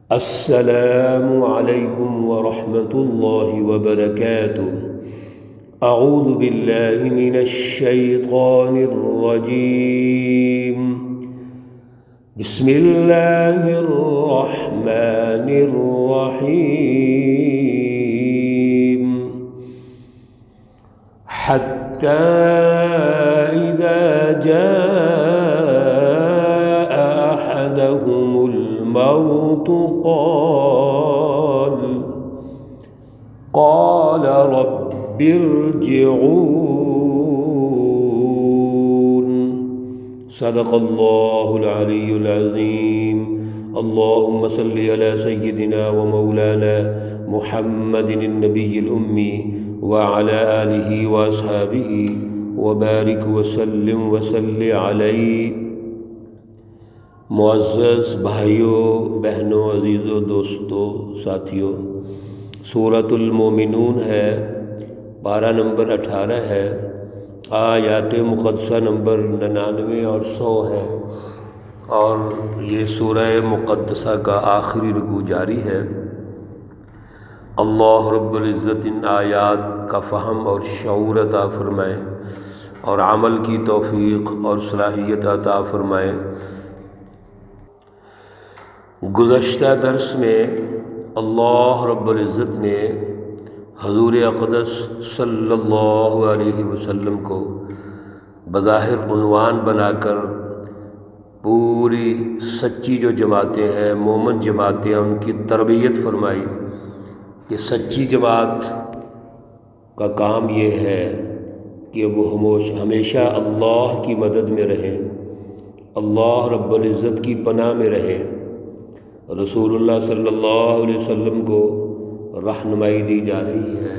السلام علیکم ورحمۃ اللہ وبرکاتہ۔ اعوذ باللہ من الشیطان الرجیم، بسم اللہ الرحمن الرحیم۔ حتی اذا جاء احدهم الموت قال رب ارجعون۔ صدق اللہ العلی العظیم۔ اللہم صل علی سیدنا و مولانا محمد النبی الامی وعلی آلہ واصحابہ وبارک وسلم وصلی علیہ۔ معزز بھائیوں، بہنوں، عزیزوں، دوستوں، ساتھیوں، سورۃ المومنون ہے، پارہ نمبر 18 ہے، آیات مقدسہ نمبر 99 اور 100 ہے، اور یہ سورہ مقدسہ کا آخری رکوع جاری ہے۔ اللہ رب العزت ان آیات کا فہم اور شعور عطا فرمائے اور عمل کی توفیق اور صلاحیت عطا فرمائے۔ گزشتہ درس میں اللہ رب العزت نے حضور اقدس صلی اللہ علیہ وسلم کو بظاہر عنوان بنا کر پوری سچی جو جماعتیں ہیں، مومن جماعتیں، ان کی تربیت فرمائی کہ سچی جماعت کا کام یہ ہے کہ وہ ہمیشہ اللہ کی مدد میں رہیں، اللہ رب العزت کی پناہ میں رہیں۔ رسول اللہ صلی اللہ علیہ وسلم کو رہنمائی دی جا رہی ہے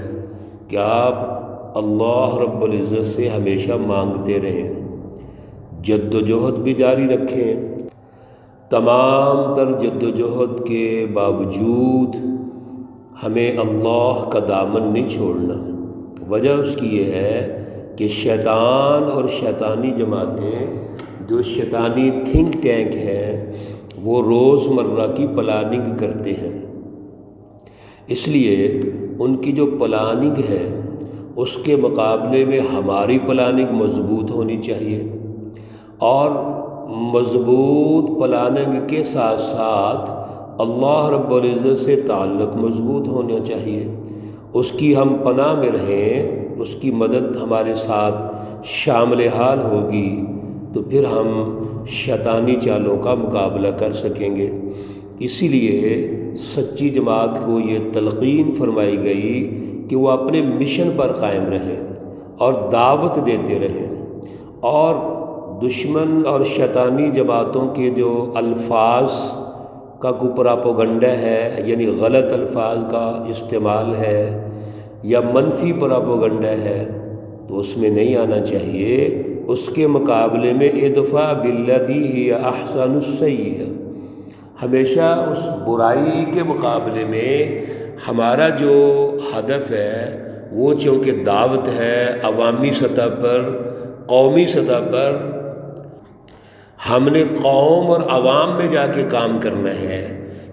کہ آپ اللہ رب العزت سے ہمیشہ مانگتے رہیں، جد و جہد بھی جاری رکھیں۔ تمام تر جد و جہد کے باوجود ہمیں اللہ کا دامن نہیں چھوڑنا۔ وجہ اس کی یہ ہے کہ شیطان اور شیطانی جماعتیں، جو شیطانی تھنک ٹینک ہیں، وہ روز مرہ کی پلاننگ کرتے ہیں۔ اس لیے ان کی جو پلاننگ ہے اس کے مقابلے میں ہماری پلاننگ مضبوط ہونی چاہیے، اور مضبوط پلاننگ کے ساتھ ساتھ اللہ رب العزت سے تعلق مضبوط ہونا چاہیے۔ اس کی ہم پناہ میں رہیں، اس کی مدد ہمارے ساتھ شامل حال ہوگی تو پھر ہم شیطانی چالوں کا مقابلہ کر سکیں گے۔ اسی لیے سچی جماعت کو یہ تلقین فرمائی گئی کہ وہ اپنے مشن پر قائم رہیں اور دعوت دیتے رہیں، اور دشمن اور شیطانی جماعتوں کے جو الفاظ کا کوئی پراپوگنڈا ہے، یعنی غلط الفاظ کا استعمال ہے یا منفی پراپوگنڈا ہے، تو اس میں نہیں آنا چاہیے۔ اس کے مقابلے میں ادفع باللتی ہی احسن السیئۃ، ہمیشہ اس برائی کے مقابلے میں ہمارا جو ہدف ہے وہ چونکہ دعوت ہے، عوامی سطح پر، قومی سطح پر ہم نے قوم اور عوام میں جا کے کام کرنا ہے،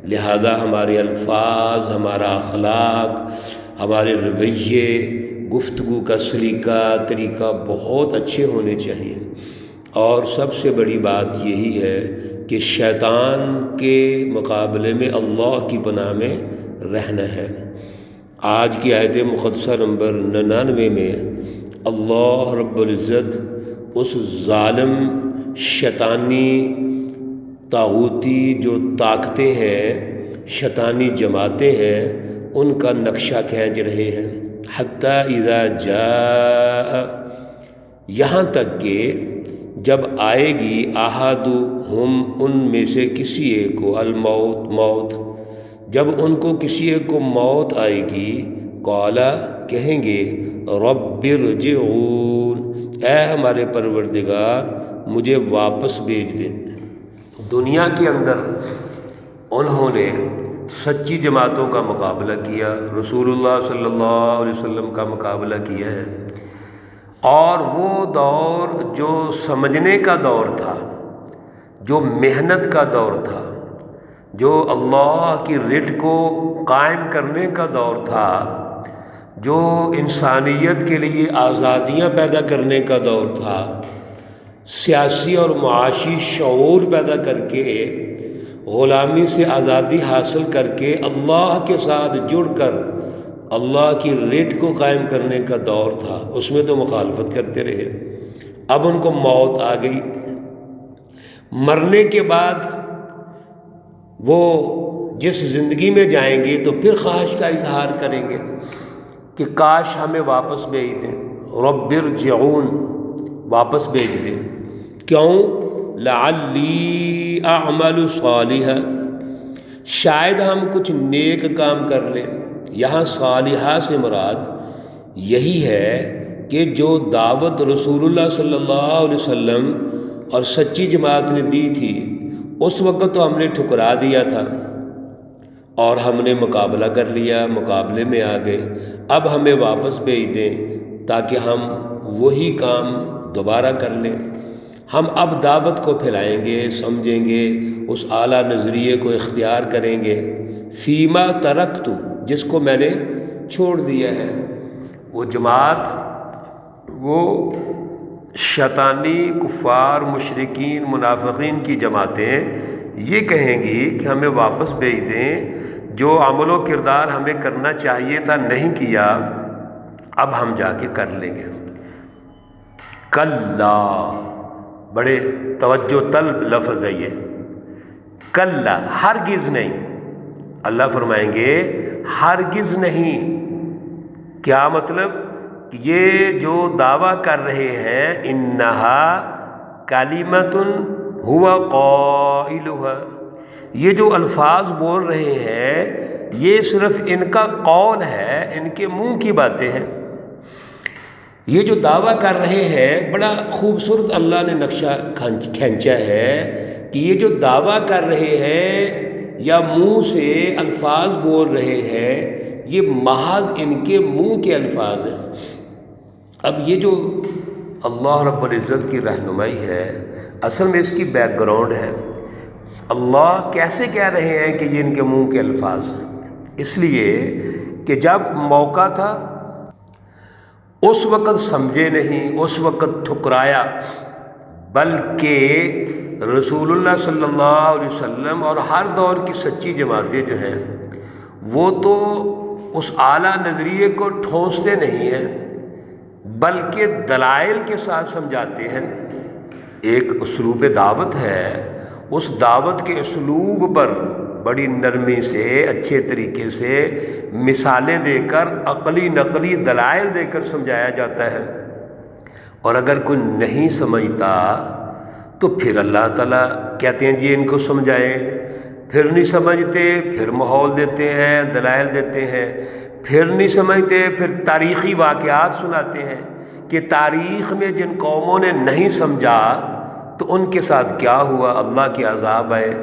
لہذا ہمارے الفاظ، ہمارا اخلاق، ہمارے رویے، گفتگو کا سلیقہ، طریقہ بہت اچھے ہونے چاہیے۔ اور سب سے بڑی بات یہی ہے کہ شیطان کے مقابلے میں اللہ کی پناہ میں رہنا ہے۔ آج کی آیت مقدسہ نمبر 99 میں اللہ رب العزت اس ظالم شیطانی طاغوتی جو طاقتیں ہیں، شیطانی جماعتیں ہیں، ان کا نقشہ کھینچ رہے ہیں۔ حتیٰ اذا جاء، یہاں تک کہ جب آئے گی احدہم، ان میں سے کسی ایک کو، الموت، موت، جب ان کو کسی ایک کو موت آئے گی، قال، کہیں گے، رب ارجعون، اے ہمارے پروردگار مجھے واپس بھیج دے۔ دنیا کے اندر انہوں نے سچی جماعتوں کا مقابلہ کیا، رسول اللہ صلی اللہ علیہ وسلم کا مقابلہ کیا ہے، اور وہ دور جو سمجھنے کا دور تھا، جو محنت کا دور تھا، جو اللہ کی رٹ کو قائم کرنے کا دور تھا، جو انسانیت کے لیے آزادیاں پیدا کرنے کا دور تھا، سیاسی اور معاشی شعور پیدا کر کے غلامی سے آزادی حاصل کر کے اللہ کے ساتھ جڑ کر اللہ کی رٹ کو قائم کرنے کا دور تھا، اس میں تو مخالفت کرتے رہے۔ اب ان کو موت آ گئی، مرنے کے بعد وہ جس زندگی میں جائیں گے تو پھر خواہش کا اظہار کریں گے کہ کاش ہمیں واپس بھیج دیں، رب ارجعون، واپس بھیج دیں۔ کیوں؟ لعلی اعمل صالحا، شاید ہم کچھ نیک کام کر لیں۔ یہاں صالحہ سے مراد یہی ہے کہ جو دعوت رسول اللہ صلی اللہ علیہ وسلم اور سچی جماعت نے دی تھی، اس وقت تو ہم نے ٹھکرا دیا تھا اور ہم نے مقابلہ کر لیا، مقابلے میں آ گئے۔ اب ہمیں واپس بھیج دیں تاکہ ہم وہی کام دوبارہ کر لیں۔ ہم اب دعوت کو پھیلائیں گے، سمجھیں گے، اس اعلیٰ نظریے کو اختیار کریں گے۔ فیما ترکت، جس کو میں نے چھوڑ دیا ہے۔ وہ جماعت، وہ شیطانی کفار مشرکین منافقین کی جماعتیں یہ کہیں گی کہ ہمیں واپس بھیج دیں، جو عمل و کردار ہمیں کرنا چاہیے تھا نہیں کیا، اب ہم جا کے کر لیں گے۔ کلا، بڑے توجہ طلب لفظ ہے یہ، کلا، ہرگز نہیں۔ اللہ فرمائیں گے ہرگز نہیں۔ کیا مطلب؟ کہ یہ جو دعویٰ کر رہے ہیں، انہا کلمۃ ہوا قائلھا، یہ جو الفاظ بول رہے ہیں یہ صرف ان کا قول ہے، ان کے منہ کی باتیں ہیں۔ یہ جو دعویٰ کر رہے ہیں، بڑا خوبصورت اللہ نے نقشہ کھینچا ہے کہ یہ جو دعویٰ کر رہے ہیں یا منہ سے الفاظ بول رہے ہیں، یہ محض ان کے منہ کے الفاظ ہیں۔ اب یہ جو اللہ رب العزت کی رہنمائی ہے، اصل میں اس کی بیک گراؤنڈ ہے۔ اللہ کیسے کہہ رہے ہیں کہ یہ ان کے منہ کے الفاظ ہیں؟ اس لیے کہ جب موقع تھا اس وقت سمجھے نہیں، اس وقت ٹھکرایا، بلکہ رسول اللہ صلی اللہ علیہ وسلم اور ہر دور کی سچی جماعتیں جو ہیں وہ تو اس اعلیٰ نظریے کو ٹھونستے نہیں ہیں، بلکہ دلائل کے ساتھ سمجھاتے ہیں۔ ایک اسلوب دعوت ہے، اس دعوت کے اسلوب پر بڑی نرمی سے، اچھے طریقے سے مثالیں دے کر، عقلی نقلی دلائل دے کر سمجھایا جاتا ہے۔ اور اگر کوئی نہیں سمجھتا تو پھر اللہ تعالیٰ کہتے ہیں جی ان کو سمجھائیں، پھر نہیں سمجھتے پھر ماحول دیتے ہیں، دلائل دیتے ہیں، پھر نہیں سمجھتے پھر تاریخی واقعات سناتے ہیں کہ تاریخ میں جن قوموں نے نہیں سمجھا تو ان کے ساتھ کیا ہوا، اللہ کے عذاب آئے۔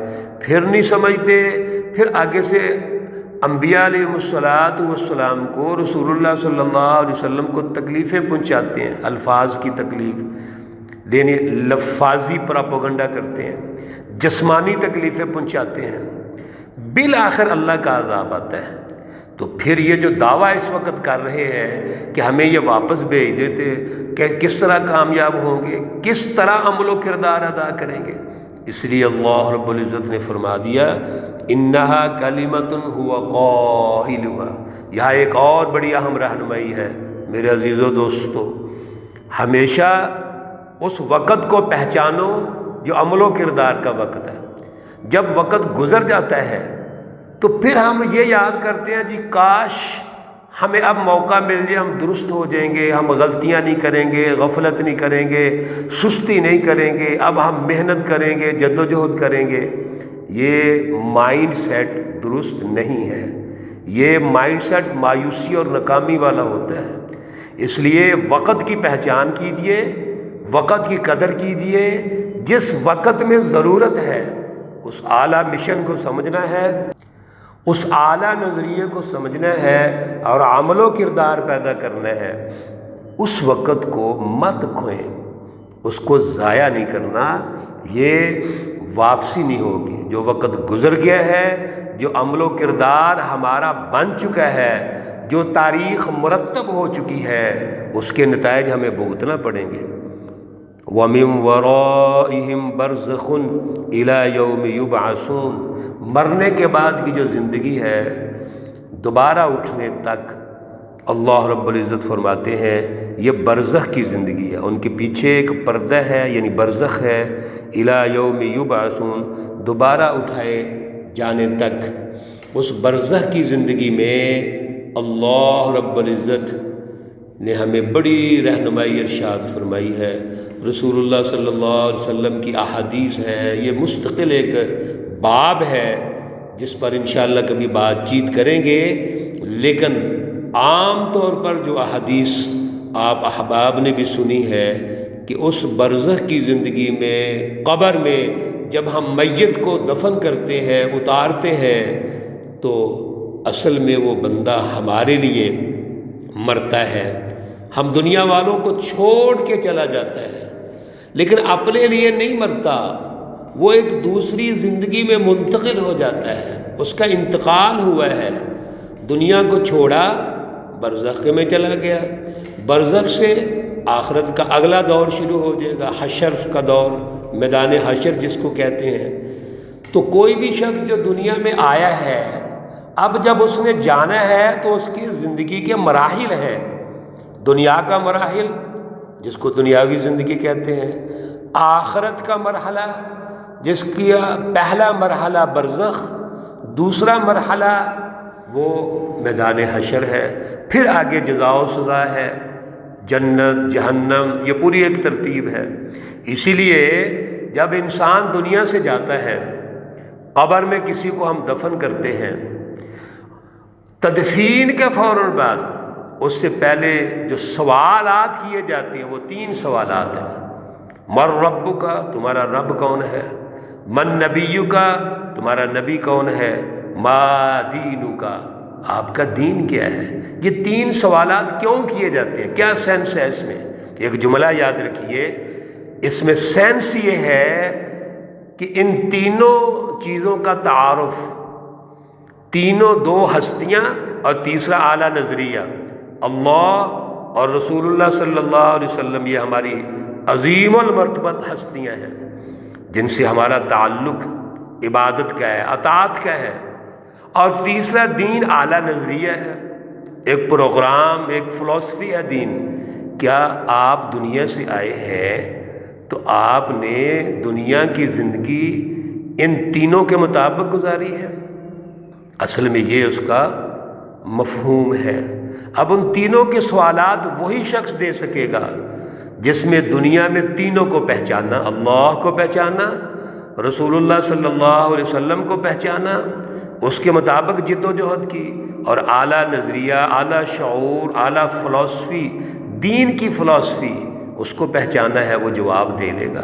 پھر نہیں سمجھتے پھر آگے سے انبیاء علیہ السلام کو، رسول اللہ صلی اللہ علیہ وسلم کو تکلیفیں پہنچاتے ہیں، الفاظ کی تکلیف دینے، لفاظی پراپیگنڈا کرتے ہیں، جسمانی تکلیفیں پہنچاتے ہیں، بالآخر اللہ کا عذاب آتا ہے۔ تو پھر یہ جو دعویٰ اس وقت کر رہے ہیں کہ ہمیں یہ واپس بھیج دیتے، کہ کس طرح کامیاب ہوں گے، کس طرح عمل و کردار ادا کریں گے؟ اس لیے اللہ رب العزت نے فرما دیا انہا کلمۃ ہوا قائلھا۔ یہاں ایک اور بڑی اہم رہنمائی ہے میرے عزیز و دوستو، ہمیشہ اس وقت کو پہچانو جو عمل و کردار کا وقت ہے۔ جب وقت گزر جاتا ہے تو پھر ہم یہ یاد کرتے ہیں جی کاش ہمیں اب موقع مل جائے، ہم درست ہو جائیں گے، ہم غلطیاں نہیں کریں گے، غفلت نہیں کریں گے، سستی نہیں کریں گے، اب ہم محنت کریں گے، جد و جہد کریں گے۔ یہ مائنڈ سیٹ درست نہیں ہے، یہ مائنڈ سیٹ مایوسی اور ناکامی والا ہوتا ہے۔ اس لیے وقت کی پہچان کیجئے، وقت کی قدر کیجئے، جس وقت میں ضرورت ہے اس اعلیٰ مشن کو سمجھنا ہے، اس اعلیٰ نظریے کو سمجھنا ہے اور عمل و کردار پیدا کرنا ہے۔ اس وقت کو مت کھوئیں، اس کو ضائع نہیں کرنا، یہ واپسی نہیں ہوگی۔ جو وقت گزر گیا ہے، جو عمل و کردار ہمارا بن چکا ہے، جو تاریخ مرتب ہو چکی ہے، اس کے نتائج ہمیں بھگتنا پڑیں گے۔ وَمِن وَرَائِهِمْ بَرْزَخٌ إِلَى يَوْمِ يُبْعَثُونَ، مرنے کے بعد کی جو زندگی ہے، دوبارہ اٹھنے تک، اللہ رب العزت فرماتے ہیں یہ برزخ کی زندگی ہے۔ ان کے پیچھے ایک پردہ ہے، یعنی برزخ ہے، إِلَى يَوْمِ يُبْعَثُونَ، دوبارہ اٹھائے جانے تک۔ اس برزخ کی زندگی میں اللہ رب العزت نے ہمیں بڑی رہنمائی ارشاد فرمائی ہے۔ رسول اللہ صلی اللہ علیہ وسلم کی احادیث ہے، یہ مستقل ایک باب ہے جس پر انشاءاللہ کبھی بات چیت کریں گے، لیکن عام طور پر جو احادیث آپ احباب نے بھی سنی ہے کہ اس برزخ کی زندگی میں، قبر میں جب ہم میت کو دفن کرتے ہیں، اتارتے ہیں، تو اصل میں وہ بندہ ہمارے لیے مرتا ہے۔ ہم دنیا والوں کو چھوڑ کے چلا جاتا ہے، لیکن اپنے لیے نہیں مرتا، وہ ایک دوسری زندگی میں منتقل ہو جاتا ہے، اس کا انتقال ہوا ہے۔ دنیا کو چھوڑا، برزخ میں چلا گیا، برزخ سے آخرت کا اگلا دور شروع ہو جائے گا، حشر کا دور، میدان حشر جس کو کہتے ہیں۔ تو کوئی بھی شخص جو دنیا میں آیا ہے، اب جب اس نے جانا ہے تو اس کی زندگی کے مراحل ہیں۔ دنیا کا مراحل جس کو دنیاوی زندگی کہتے ہیں، آخرت کا مرحلہ جس کی پہلا مرحلہ برزخ، دوسرا مرحلہ وہ میدان حشر ہے، پھر آگے جزا و سزا ہے، جنت جہنم، یہ پوری ایک ترتیب ہے۔ اسی لیے جب انسان دنیا سے جاتا ہے، قبر میں کسی کو ہم دفن کرتے ہیں، تدفین کے فوراً بعد اس سے پہلے جو سوالات کیے جاتے ہیں وہ 3 سوالات ہیں۔ من ربک، تمہارا رب کون ہے؟ من نبیک، تمہارا نبی کون ہے؟ ما دینک، آپ کا دین کیا ہے؟ یہ 3 سوالات کیوں کیے جاتے ہیں؟ کیا سینس ہے اس میں؟ ایک جملہ یاد رکھیے، اس میں سینس یہ ہے کہ ان تینوں چیزوں کا تعارف، تینوں 2 ہستیاں اور تیسرا اعلیٰ نظریہ، اللہ اور رسول اللہ صلی اللہ علیہ وسلم، یہ ہماری عظیم المرتبت ہستیاں ہیں جن سے ہمارا تعلق عبادت کا ہے، اطاعت کا ہے۔ اور تیسرا دین اعلیٰ نظریہ ہے، ایک پروگرام، ایک فلسفی ہے دین۔ کیا آپ دنیا سے آئے ہیں تو آپ نے دنیا کی زندگی ان تینوں کے مطابق گزاری ہے؟ اصل میں یہ اس کا مفہوم ہے۔ اب ان تینوں کے سوالات وہی شخص دے سکے گا جس میں دنیا میں تینوں کو پہچانا، اللہ کو پہچانا، رسول اللہ صلی اللہ علیہ وسلم کو پہچانا، اس کے مطابق جد و جہد کی، اور اعلیٰ نظریہ، اعلیٰ شعور، اعلیٰ فلسفی، دین کی فلسفی، اس کو پہچانا ہے، وہ جواب دے لے گا۔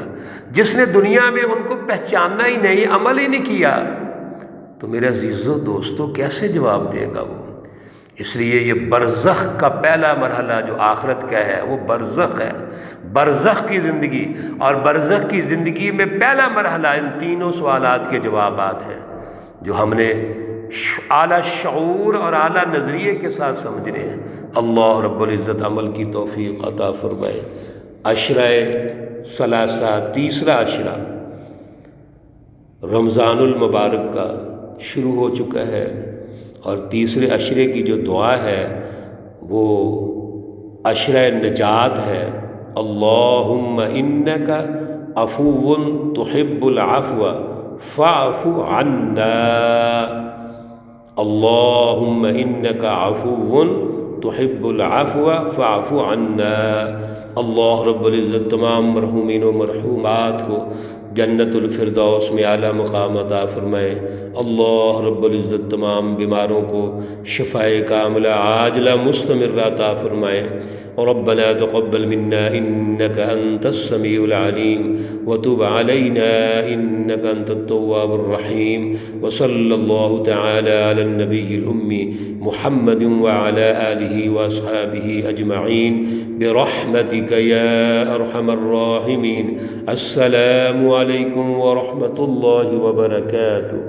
جس نے دنیا میں ان کو پہچاننا ہی نہیں، عمل ہی نہیں کیا، تو میرے عزیزو دوستو کیسے جواب دے گا وہ؟ اس لیے یہ برزخ کا پہلا مرحلہ جو آخرت کا ہے وہ برزخ ہے، برزخ کی زندگی۔ اور برزخ کی زندگی میں پہلا مرحلہ ان تینوں سوالات کے جوابات ہیں جو ہم نے اعلیٰ شعور اور اعلیٰ نظریے کے ساتھ سمجھنے ہیں۔ اللہ رب العزت عمل کی توفیق عطا فرمائے۔ عشرہ ثلاثہ، تیسرا عشرہ رمضان المبارک کا شروع ہو چکا ہے، اور تیسرے عشرے کی جو دعا ہے وہ عشرہ نجات ہے۔ اللہم انک عفو تحب العفو فاعف عنا، اللہم انک عفو تحب العفو فاعف عنا۔ اللہ رب العزت تمام مرحومین و مرحومات کو جنت الفردوس میں اعلیٰ مقام عطا فرمائے۔ اللہ رب العزت تمام بیماروں کو شفائے کاملہ عاجلہ مستمرہ عطا فرمائے۔ ربنا تقبل منا إنك أنت السميع العليم وتب علينا إنك أنت التواب الرحيم، وصلى الله تعالى على النبي الأمي محمد وعلى آله وأصحابه أجمعين برحمتك يا أرحم الراحمين۔ السلام عليكم ورحمة الله وبركاته۔